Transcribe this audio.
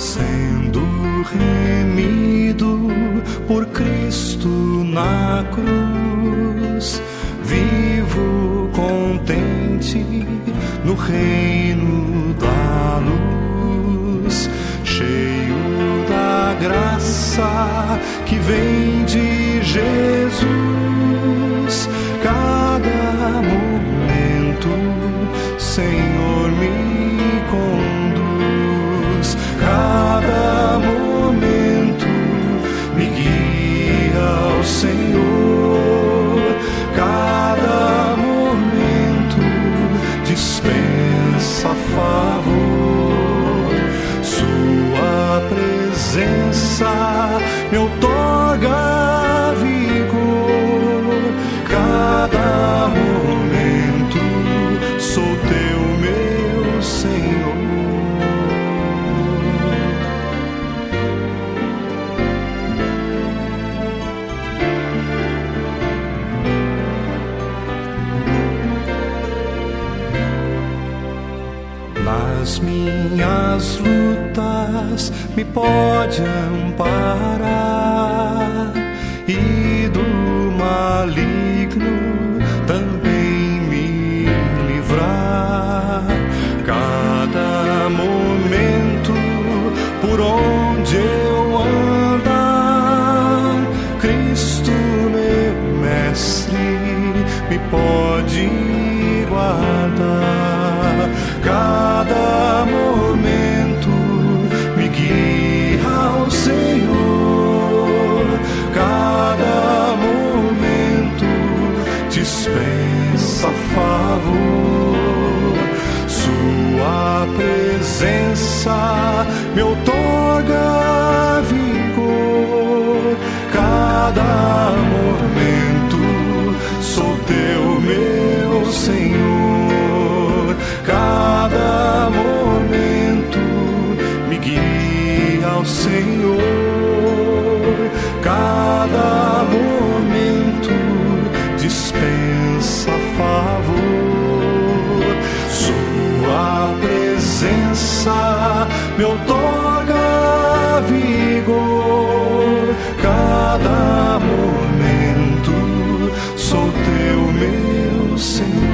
sendo remido por Cristo na cruz, vivo contente no reino da luz, cheio da graça que vem de Jesus. Cada momento, Senhor, me conduz. Cada momento me guia ao Senhor. Cada momento dispensa favor. Sua presença me outorga vigor. Cada momento sou teu, meu Senhor. Nas minhas lutas me pode amparar, e do maligno também me livrar. Cada momento por onde eu andar, Cristo, meu mestre, me pode guardar. Cada momento me guia ao Senhor. Cada momento dispensa favor. Sua presença me outorga vigor. Cada momento sou teu, meu Senhor. Cada momento me guia ao Senhor. Cada momento dispensa favor. Sua presença me outorga vigor. Cada momento sou teu, meu Senhor.